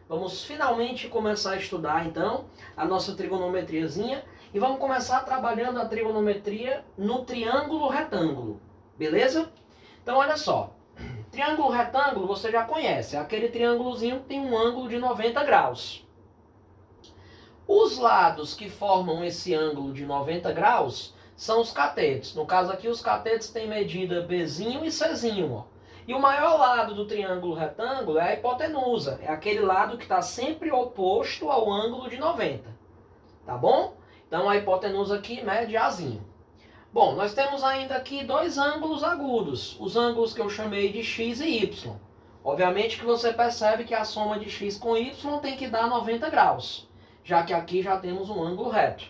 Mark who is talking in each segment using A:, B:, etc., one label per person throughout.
A: Vamos finalmente começar a estudar então a nossa trigonometriazinha e vamos começar trabalhando a trigonometria no triângulo retângulo, beleza? Então olha só, triângulo retângulo você já conhece, é aquele triângulozinho que tem um ângulo de 90 graus. Os lados que formam esse ângulo de 90 graus são os catetos. No caso aqui os catetos têm medida Bzinho e Czinho, ó. E o maior lado do triângulo retângulo é a hipotenusa, é aquele lado que está sempre oposto ao ângulo de 90, tá bom? Então a hipotenusa aqui mede Azinho. Bom, nós temos ainda aqui dois ângulos agudos, os ângulos que eu chamei de x e y. Obviamente que você percebe que a soma de x com y tem que dar 90 graus, já que aqui já temos um ângulo reto,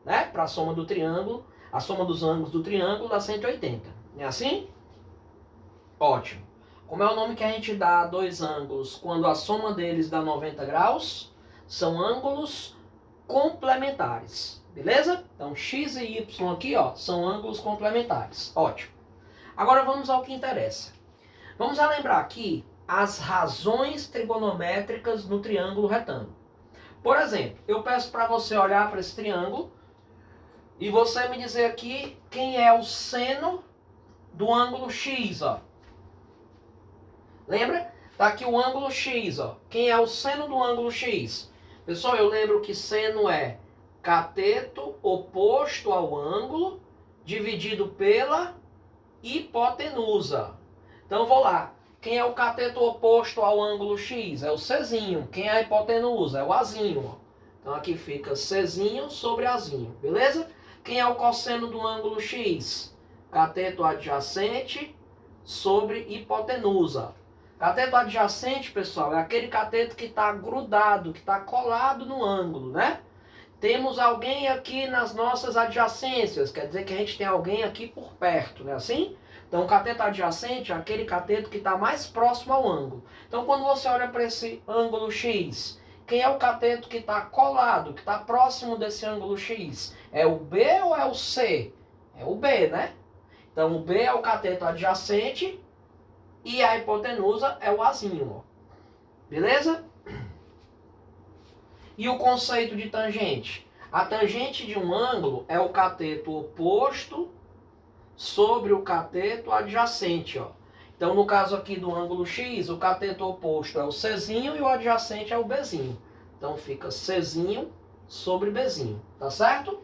A: né? Para a soma do triângulo, a soma dos ângulos do triângulo dá 180, não é assim? Ótimo. Como é o nome que a gente dá a dois ângulos quando a soma deles dá 90 graus? São ângulos complementares, beleza? Então x e y aqui, ó, são ângulos complementares. Ótimo. Agora vamos ao que interessa. Vamos relembrar aqui as razões trigonométricas no triângulo retângulo. Por exemplo, eu peço para você olhar para esse triângulo e você me dizer aqui quem é o seno do ângulo x, ó. Lembra? Tá aqui o ângulo x, ó. Quem é o seno do ângulo x? Pessoal, eu lembro que seno é cateto oposto ao ângulo dividido pela hipotenusa. Então vou lá. Quem é o cateto oposto ao ângulo x? É o Czinho. Quem é a hipotenusa? É o Azinho, ó. Então aqui fica Czinho sobre Azinho, beleza? Quem é o cosseno do ângulo x? Cateto adjacente sobre hipotenusa. Cateto adjacente, pessoal, é aquele cateto que está grudado, que está colado no ângulo, né? Temos alguém aqui nas nossas adjacências, quer dizer que a gente tem alguém aqui por perto, não é assim? Então o cateto adjacente é aquele cateto que está mais próximo ao ângulo. Então quando você olha para esse ângulo x, quem é o cateto que está colado, que está próximo desse ângulo x? É o B ou é o C? É o B, né? Então o B é o cateto adjacente e a hipotenusa é o Azinho, ó. Beleza? E o conceito de tangente? A tangente de um ângulo é o cateto oposto sobre o cateto adjacente, ó. Então, no caso aqui do ângulo x, o cateto oposto é o Czinho e o adjacente é o Bzinho. Então, fica Czinho sobre Bzinho, tá certo?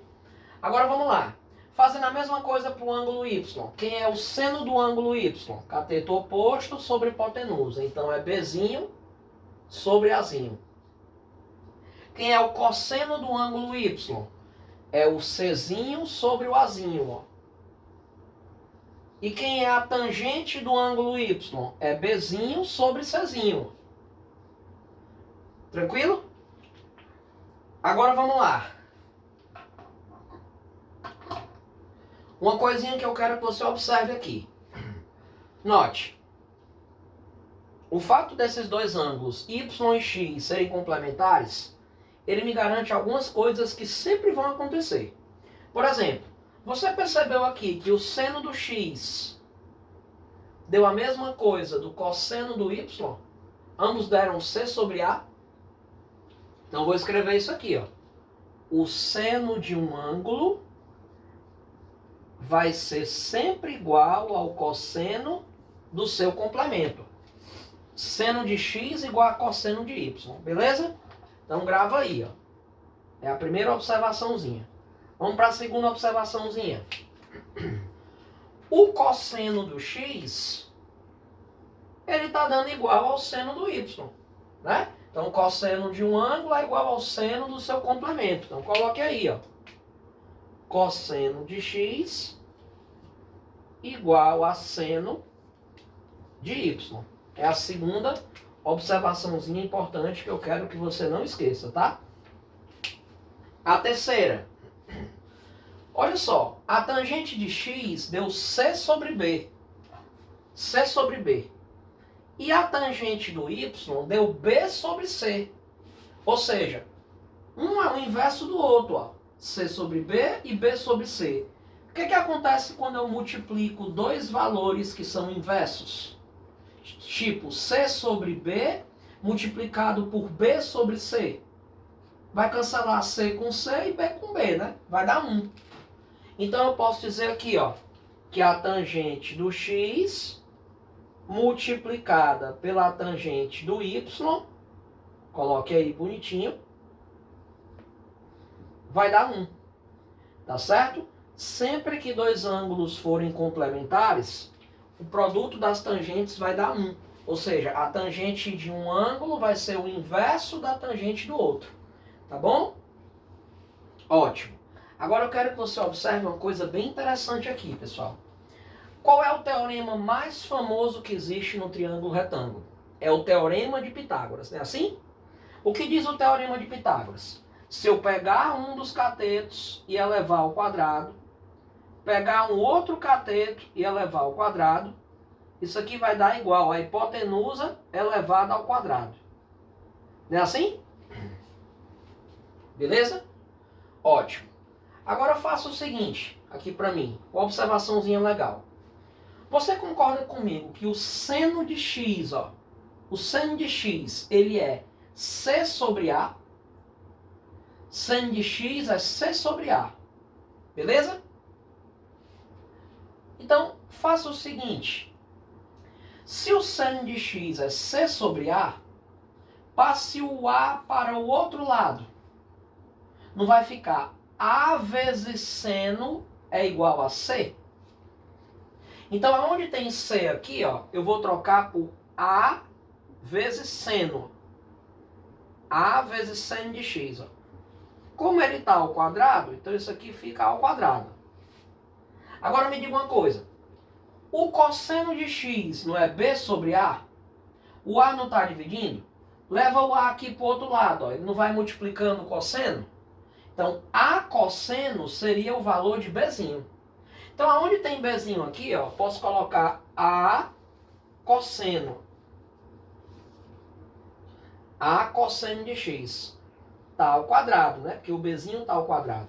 A: Agora, vamos lá. Fazendo a mesma coisa para o ângulo y. Quem é o seno do ângulo y? Cateto oposto sobre hipotenusa. Então, é Bzinho sobre Azinho. Quem é o cosseno do ângulo y? É o Czinho sobre o Azinho, ó. E quem é a tangente do ângulo y? É Bzinho sobre Czinho. Tranquilo? Agora vamos lá. Uma coisinha que eu quero que você observe aqui. Note. O fato desses dois ângulos y e x serem complementares, ele me garante algumas coisas que sempre vão acontecer. Por exemplo, você percebeu aqui que o seno do x deu a mesma coisa do cosseno do y? Ambos deram c sobre a. Então vou escrever isso aqui, ó. O seno de um ângulo vai ser sempre igual ao cosseno do seu complemento. Seno de x igual a cosseno de y, beleza? Então grava aí, ó. É a primeira observaçãozinha. Vamos para a segunda observaçãozinha. O cosseno do x, ele está dando igual ao seno do y, né? Então o cosseno de um ângulo é igual ao seno do seu complemento. Então coloque aí, ó. Cosseno de x igual a seno de y. É a segunda observaçãozinha importante que eu quero que você não esqueça, tá? A terceira. Olha só, a tangente de x deu c sobre b. C sobre b. E a tangente do y deu b sobre c. Ou seja, um é o inverso do outro, ó. C sobre b e b sobre c. O que acontece quando eu multiplico dois valores que são inversos? Tipo, c sobre b multiplicado por B sobre C. Vai cancelar C com C e B com B, né? Vai dar 1. Então eu posso dizer aqui, ó, que a tangente do x multiplicada pela tangente do y, coloque aí bonitinho, vai dar 1. Tá certo? Sempre que dois ângulos forem complementares, o produto das tangentes vai dar 1. Ou seja, a tangente de um ângulo vai ser o inverso da tangente do outro. Tá bom? Ótimo. Agora eu quero que você observe uma coisa bem interessante aqui, pessoal. Qual é o teorema mais famoso que existe no triângulo retângulo? É o teorema de Pitágoras, não é assim? O que diz o teorema de Pitágoras? Se eu pegar um dos catetos e elevar ao quadrado, pegar um outro cateto e elevar ao quadrado, isso aqui vai dar igual a hipotenusa elevada ao quadrado. Não é assim? Beleza? Ótimo. Agora faça o seguinte, aqui para mim, uma observaçãozinha legal. Você concorda comigo que o seno de x, ó, o seno de x, ele é C sobre A? Seno de x é C sobre A. Beleza? Então, faça o seguinte. Se o seno de x é C sobre A, passe o A para o outro lado. Não vai ficar A vezes seno é igual a C? Então, aonde tem C aqui, ó, eu vou trocar por A vezes seno. A vezes seno de x. Ó. Como ele está ao quadrado, então isso aqui fica ao quadrado. Agora me diga uma coisa. O cosseno de x não é B sobre A? O A não está dividindo? Leva o A aqui para o outro lado. Ó. Ele não vai multiplicando o cosseno? Então, A cosseno seria o valor de Bzinho. Então, aonde tem Bzinho aqui, ó, posso colocar A cosseno. A cosseno de x. Está ao quadrado, né? Porque o Bzinho está ao quadrado.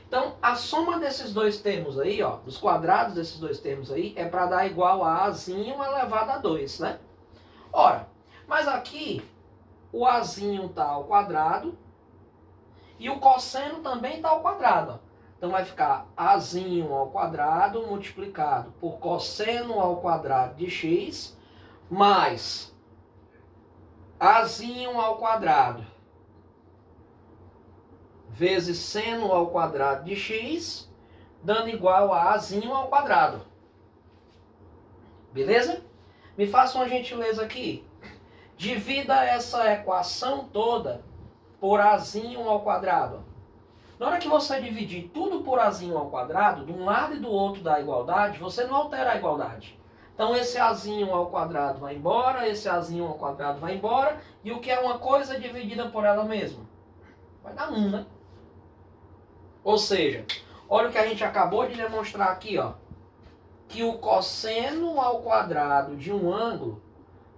A: Então, a soma desses dois termos aí, ó, dos quadrados desses dois termos aí, é para dar igual a Azinho elevado a 2, né? Ora, mas aqui, o Azinho está ao quadrado e o cosseno também está ao quadrado, ó. Então vai ficar Azinho ao quadrado multiplicado por cosseno ao quadrado de x, mais Azinho ao quadrado vezes seno ao quadrado de x, dando igual a Azinho ao quadrado. Beleza? Me faça uma gentileza aqui. Divida essa equação toda por Azinho ao quadrado. Na hora que você dividir tudo por Azinho ao quadrado, de um lado e do outro da igualdade, você não altera a igualdade. Então esse Azinho ao quadrado vai embora, esse Azinho ao quadrado vai embora, e o que é uma coisa dividida por ela mesma? Vai dar 1, né? Ou seja, olha o que a gente acabou de demonstrar aqui, ó. Que o cosseno ao quadrado de um ângulo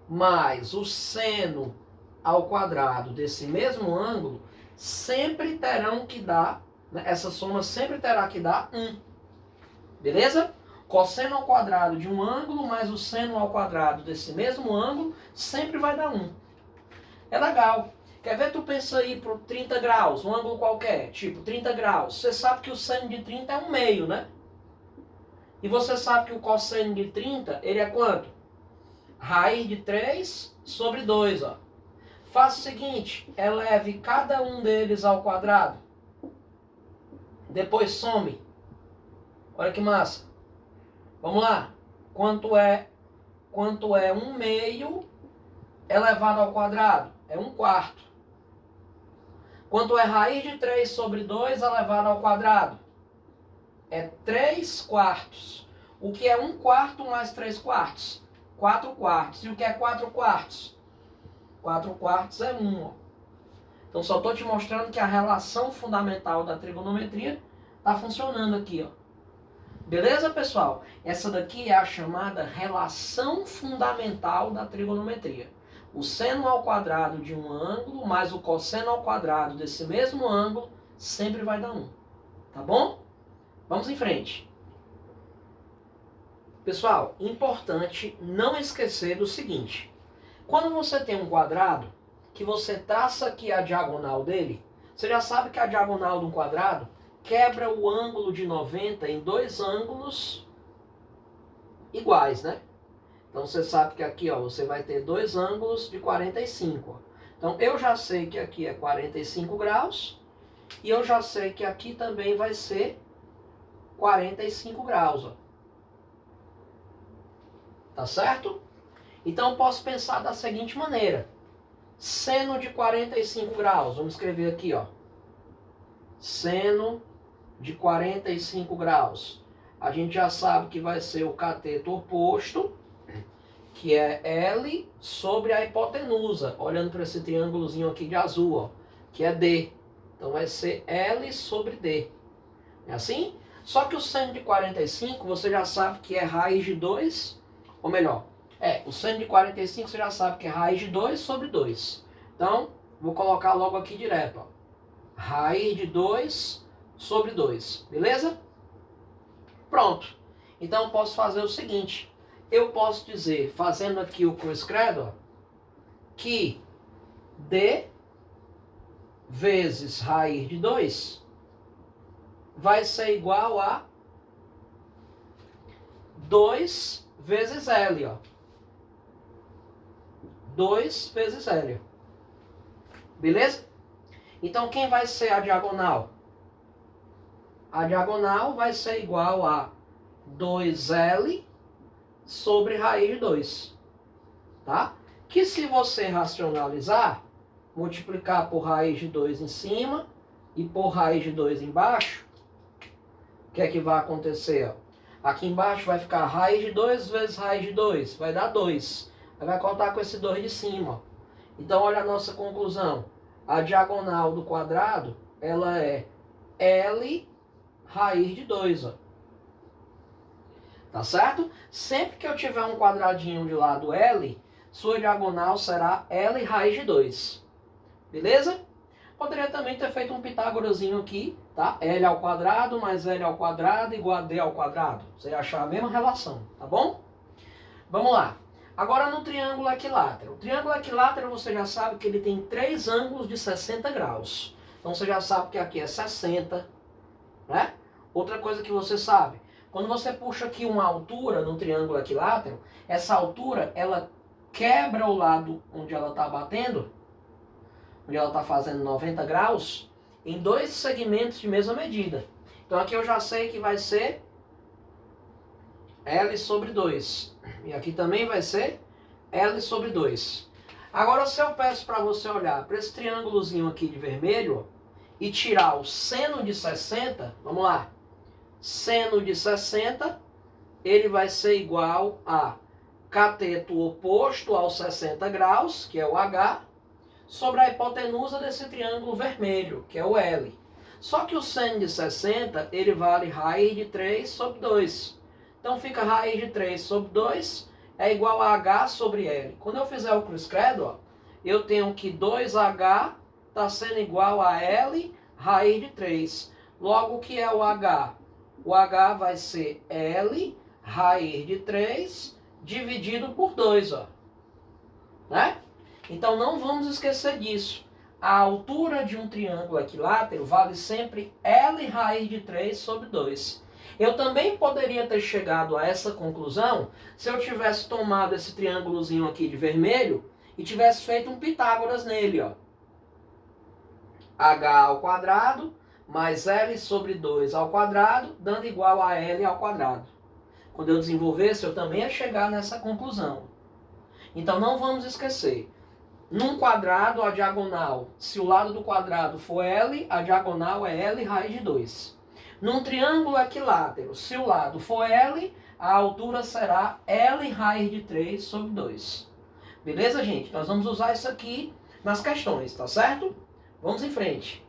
A: mais o seno ao quadrado desse mesmo ângulo sempre terão que dar, né, essa soma sempre terá que dar 1. Beleza? Cosseno ao quadrado de um ângulo mais o seno ao quadrado desse mesmo ângulo sempre vai dar 1. É legal. Quer ver? Tu pensa aí por 30 graus, um ângulo qualquer, tipo 30 graus. Você sabe que o seno de 30 é 1/2, né? E você sabe que o cosseno de 30, ele é quanto? Raiz de 3 sobre 2, ó. Faça o seguinte, eleve cada um deles ao quadrado. Depois some. Olha que massa. Vamos lá. Quanto é 1/2 elevado ao quadrado? É 1/4. Quanto é raiz de 3 sobre 2 elevado ao quadrado? É 3/4. O que é 1/4 mais 3/4? 4/4. E o que é 4/4? 4/4 é 1. Ó. Então só estou te mostrando que a relação fundamental da trigonometria está funcionando aqui. Ó. Beleza, pessoal? Essa daqui é a chamada relação fundamental da trigonometria. O seno ao quadrado de um ângulo mais o cosseno ao quadrado desse mesmo ângulo sempre vai dar 1. Tá bom? Vamos em frente. Pessoal, importante não esquecer do seguinte. Quando você tem um quadrado, que você traça aqui a diagonal dele, você já sabe que a diagonal de um quadrado quebra o ângulo de 90 em dois ângulos iguais, né? Então você sabe que aqui, ó, você vai ter dois ângulos de 45. Ó. Então eu já sei que aqui é 45 graus e eu já sei que aqui também vai ser 45 graus. Ó. Tá certo? Então eu posso pensar da seguinte maneira. Seno de 45 graus, vamos escrever aqui, ó. Seno de 45 graus. A gente já sabe que vai ser o cateto oposto, que é L sobre a hipotenusa, olhando para esse triângulozinho aqui de azul, ó, que é D. Então vai ser L sobre D. É assim? Só que o seno de 45 você já sabe que é raiz de 2, ou melhor, o seno de 45 você já sabe que é raiz de 2 sobre 2. Então, vou colocar logo aqui direto, ó. Raiz de 2 sobre 2, beleza? Pronto. Então eu posso fazer o seguinte. Eu posso dizer, fazendo aqui o cruz credo, ó, que D vezes raiz de 2 vai ser igual a 2 vezes L, ó. 2 vezes L. Beleza? Então quem vai ser a diagonal? A diagonal vai ser igual a 2L sobre raiz de 2. Tá? Que se você racionalizar, multiplicar por raiz de 2 em cima e por raiz de 2 embaixo, o que é que vai acontecer? Ó? Aqui embaixo vai ficar raiz de 2 vezes raiz de 2, vai dar 2. Aí vai contar com esse 2 de cima. Ó. Então olha a nossa conclusão. A diagonal do quadrado, ela é L raiz de 2. Ó. Tá certo? Sempre que eu tiver um quadradinho de lado L, sua diagonal será L raiz de 2. Beleza? Poderia também ter feito um pitágorazinho aqui, tá? L ao quadrado mais L ao quadrado igual a D ao quadrado. Você ia achar a mesma relação, tá bom? Vamos lá. Agora no triângulo equilátero. O triângulo equilátero você já sabe que ele tem 3 ângulos de 60 graus. Então você já sabe que aqui é 60, né? Outra coisa que você sabe, quando você puxa aqui uma altura no triângulo equilátero, essa altura, ela quebra o lado onde ela está batendo, onde ela está fazendo 90 graus, em 2 segmentos de mesma medida. Então aqui eu já sei que vai ser L sobre 2. E aqui também vai ser L sobre 2. Agora se eu peço para você olhar para esse triângulozinho aqui de vermelho e tirar o seno de 60, vamos lá. Seno de 60, ele vai ser igual a cateto oposto aos 60 graus, que é o H, sobre a hipotenusa desse triângulo vermelho, que é o L. Só que o seno de 60, ele vale raiz de 3 sobre 2. Então fica raiz de 3 sobre 2 é igual a H sobre L. Quando eu fizer o cruz credo, ó, eu tenho que 2H está sendo igual a L raiz de 3. Logo, o que é o H? O H vai ser L raiz de 3 dividido por 2. Ó. Né? Então não vamos esquecer disso. A altura de um triângulo equilátero vale sempre L raiz de 3 sobre 2. Eu também poderia ter chegado a essa conclusão se eu tivesse tomado esse triângulozinho aqui de vermelho e tivesse feito um Pitágoras nele. Ó. H ao quadrado mais L sobre 2 ao quadrado, dando igual a L ao quadrado. Quando eu desenvolvesse, eu também ia chegar nessa conclusão. Então não vamos esquecer. Num quadrado, a diagonal, se o lado do quadrado for L, a diagonal é L raiz de 2. Num triângulo equilátero, se o lado for L, a altura será L raiz de 3 sobre 2. Beleza, gente? Nós vamos usar isso aqui nas questões, tá certo? Vamos em frente.